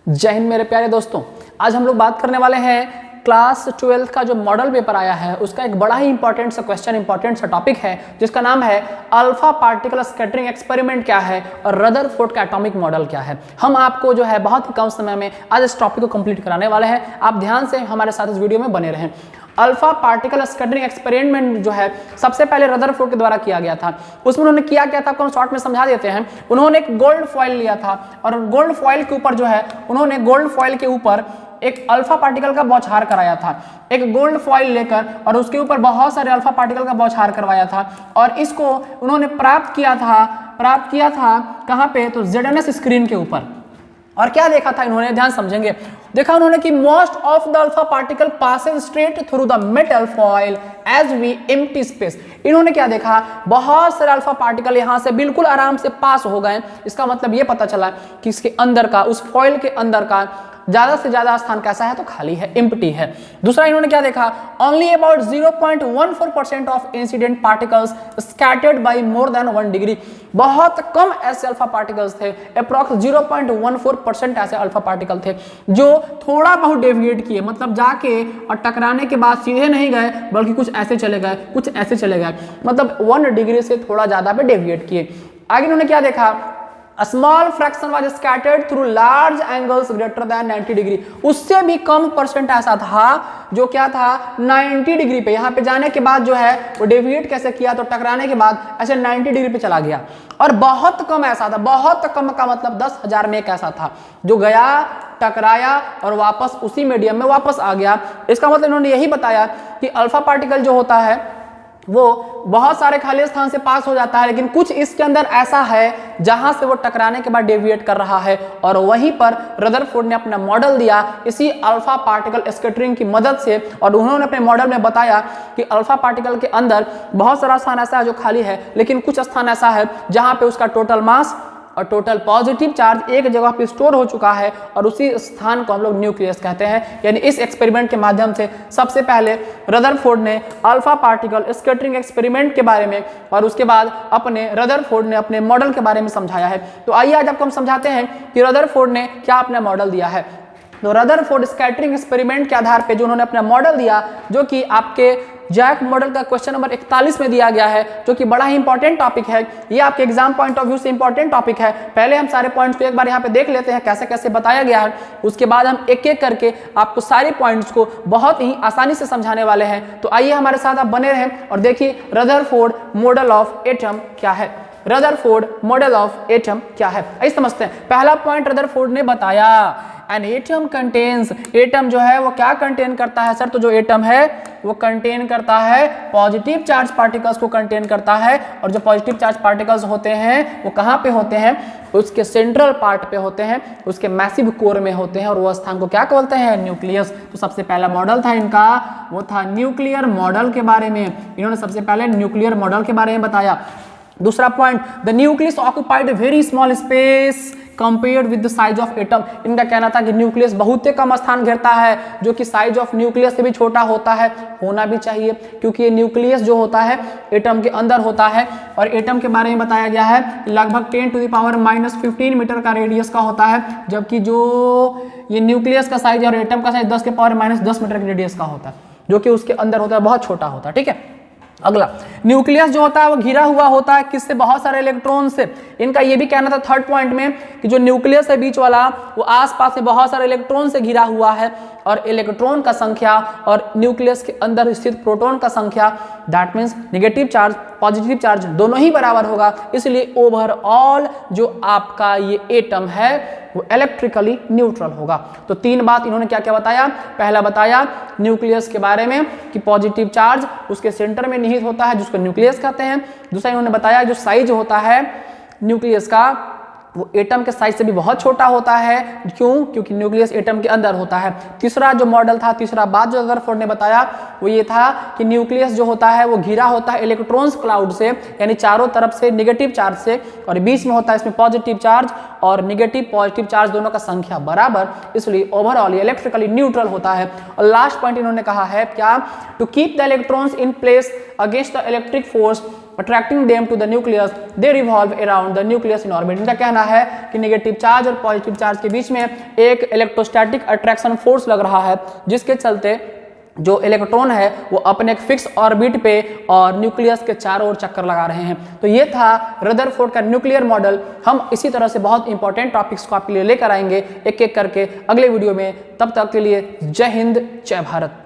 जय हिंद मेरे प्यारे दोस्तों। आज हम लोग बात करने वाले हैं क्लास 12 का जो मॉडल पेपर आया है उसका एक बड़ा ही इंपॉर्टेंट सा क्वेश्चन, इंपॉर्टेंट सा टॉपिक है जिसका नाम है अल्फा पार्टिकल स्कैटरिंग एक्सपेरिमेंट क्या है और रदरफोर्ड का एटॉमिक मॉडल क्या है। हम आपको जो है बहुत ही कम समय में आज इस टॉपिक को कंप्लीट कराने वाले हैं। आप ध्यान से हमारे साथ इस वीडियो में बने रहें। अल्फा पार्टिकल स्कैटरिंग एक्सपेरिमेंट जो है सबसे पहले रदरफोर्ड के द्वारा किया गया था। उसमें उन्होंने किया क्या था आपको हम शॉर्ट में समझा देते हैं। उन्होंने एक गोल्ड फॉइल लिया था और गोल्ड फॉइल के ऊपर जो है उन्होंने गोल्ड फॉइल के ऊपर एक अल्फा पार्टिकल का बौछार कराया था। एक गोल्ड फॉइल लेकर और उसके ऊपर बहुत सारे अल्फा पार्टिकल का बौछार करवाया था और इसको उन्होंने प्राप्त किया था कहाँ पे, तो ZNS स्क्रीन के ऊपर। और क्या देखा था इन्होंने, ध्यान समझेंगे। देखा उन्होंने कि most of the alpha particle passes straight through the metal foil as we empty space. इन्होंने क्या देखा, बहुत सारे अल्फा पार्टिकल यहां से बिल्कुल आराम से पास हो गए। इसका मतलब ये पता चला कि इसके अंदर का, उस फॉइल के अंदर का ज्यादा से ज्यादा स्थान कैसा है, तो खाली है, एम्प्टी है। दूसरा इन्होंने क्या देखा, only about 0.14% of incident particles scattered by more than 1 degree. बहुत कम ऐसे अल्फा पार्टिकल्स थे, अप्रॉक्स 0.14% ऐसे अल्फा पार्टिकल थे जो थोड़ा बहुत डेविएट किए, मतलब जाके और टकराने के बाद सीधे नहीं गए बल्कि कुछ ऐसे चले गए, कुछ ऐसे चले गए, मतलब 1 डिग्री से थोड़ा ज्यादा पे डेविएट किए। आगे इन्होंने क्या देखा, A small fraction was scattered through large angles greater than 90 degree. उससे भी कम परसेंट ऐसा था जो क्या था, 90 डिग्री पे। यहाँ पे जाने के बाद जो है वो डेविएट कैसे किया, तो टकराने के बाद ऐसे 90 डिग्री पे चला गया। और बहुत कम ऐसा था, बहुत कम का मतलब 10,000 में एक ऐसा था जो गया, टकराया और वापस उसी मीडियम में वापस आ गया। इसका मतलब इन्होंने यही बताया कि अल्फा पार्टिकल जो होता है वो बहुत सारे खाली स्थान से पास हो जाता है, लेकिन कुछ इसके अंदर ऐसा है जहां से वो टकराने के बाद डेविएट कर रहा है। और वहीं पर रदरफोर्ड ने अपना मॉडल दिया इसी अल्फा पार्टिकल स्कैटरिंग की मदद से, और उन्होंने अपने मॉडल में बताया कि अल्फा पार्टिकल के अंदर बहुत सारा स्थान ऐसा है जो खाली है, लेकिन कुछ स्थान ऐसा है जहां पे उसका टोटल मास और टोटल पॉजिटिव चार्ज एक जगह पे स्टोर हो चुका है और उसी स्थान को हम लोग न्यूक्लियस कहते हैं। यानी इस एक्सपेरिमेंट के माध्यम से सबसे पहले रदरफोर्ड ने अल्फा पार्टिकल स्कैटरिंग एक्सपेरिमेंट के बारे में और उसके बाद रदरफोर्ड ने अपने मॉडल के बारे में समझाया है। तो आइए आज आपको हम समझाते हैं कि रदरफोर्ड ने क्या अपना मॉडल दिया है। तो रदरफोर्ड स्कैटरिंग एक्सपेरिमेंट के आधार पे जो उन्होंने अपना मॉडल दिया, जो कि आपके जैक मॉडल का क्वेश्चन नंबर 41 में दिया गया है, जो कि बड़ा ही इंपॉर्टेंट टॉपिक है। ये आपके एग्जाम पॉइंट ऑफ व्यू से इंपॉर्टेंट टॉपिक है। पहले हम सारे पॉइंट्स को एक बार यहाँ पे देख लेते हैं कैसे कैसे बताया गया है, उसके बाद हम एक एक करके आपको सारे पॉइंट्स को बहुत ही आसानी से समझाने वाले हैं। तो आइए हमारे साथ आप बने रहें और देखिए रदरफोर्ड मॉडल ऑफ एटम क्या है। रदरफोर्ड मॉडल ऑफ एटम क्या है, आइए समझते हैं। पहला पॉइंट रदरफोर्ड ने बताया, एन एटम कंटेन्स, एटम जो है वो क्या कंटेन करता है सर, तो जो एटम है वो कंटेन करता है पॉजिटिव चार्ज पार्टिकल्स को कंटेन करता है। और जो पॉजिटिव चार्ज पार्टिकल्स होते हैं वो कहाँ पे होते हैं, उसके सेंट्रल पार्ट पे होते हैं, उसके मैसिव कोर में होते हैं और वो स्थान को क्या बोलते हैं, न्यूक्लियस। तो सबसे पहला मॉडल था इनका वो था न्यूक्लियर मॉडल के बारे में। इन्होंने सबसे पहले न्यूक्लियर मॉडल के बारे में बताया। दूसरा point, the nucleus occupied very small space compared with the size of atom. इनका कहना था कि न्यूक्लियस बहुत ही कम स्थान घेरता है, जो कि साइज ऑफ न्यूक्लियस से भी छोटा होता है, होना भी चाहिए, क्योंकि ये न्यूक्लियस जो होता है एटम के अंदर होता है। और एटम के बारे में बताया गया है लगभग 10⁻⁻15 मीटर का रेडियस का होता है, जबकि जो ये न्यूक्लियस का साइज और एटम का साइज 10⁻⁻10 मीटर के रेडियस का होता है, जो कि उसके अंदर होता है, बहुत छोटा होता है। ठीक है। अगला, न्यूक्लियस जो होता है वो घिरा हुआ होता है किससे, बहुत सारे इलेक्ट्रॉन से। इनका ये भी कहना था थर्ड पॉइंट में कि जो न्यूक्लियस है बीच वाला वो आसपास से बहुत सारे इलेक्ट्रॉन से घिरा हुआ है, और इलेक्ट्रॉन का संख्या और न्यूक्लियस के अंदर स्थित प्रोटॉन का संख्या, that means negative charge positive charge दोनों ही बराबर होगा। इसलिए ओवरऑल जो आपका ये एटम है वो इलेक्ट्रिकली न्यूट्रल होगा। तो तीन बात इन्होंने क्या क्या बताया। पहला बताया न्यूक्लियस के बारे में कि पॉजिटिव चार्ज उसके सेंटर में निहित होता है, जिसको न्यूक्लियस कहते हैं। दूसरा इन्होंने बताया जो साइज होता है न्यूक्लियस का वो एटम के साइज से भी बहुत छोटा होता है, क्यों, क्योंकि न्यूक्लियस एटम के अंदर होता है। तीसरा जो मॉडल था, तीसरा बात जो रदरफोर्ड ने बताया वो ये था कि न्यूक्लियस जो होता है वो घिरा होता है इलेक्ट्रॉन्स क्लाउड से, यानी चारों तरफ से नेगेटिव चार्ज से, और बीच में होता है इसमें पॉजिटिव चार्ज, और नेगेटिव पॉजिटिव चार्ज दोनों का संख्या बराबर, इसलिए ओवरऑल इलेक्ट्रिकली न्यूट्रल होता है। और लास्ट पॉइंट इन्होंने कहा है क्या, to keep the electrons in place against the electric force attracting them to the nucleus they revolve around the nucleus in orbit. इनका कहना है कि नेगेटिव चार्ज और पॉजिटिव चार्ज के बीच में एक इलेक्ट्रोस्टैटिक अट्रैक्शन फोर्स लग रहा है, जिसके चलते जो इलेक्ट्रॉन है वो अपने एक फिक्स ऑर्बिट पे और न्यूक्लियस के चारों ओर चक्कर लगा रहे हैं। तो ये था रदरफोर्ड का न्यूक्लियर मॉडल। हम इसी तरह से बहुत इंपॉर्टेंट टॉपिक्स को आपके लिए लेकर आएंगे एक एक करके अगले वीडियो में। तब तक के लिए जय हिंद, जय भारत।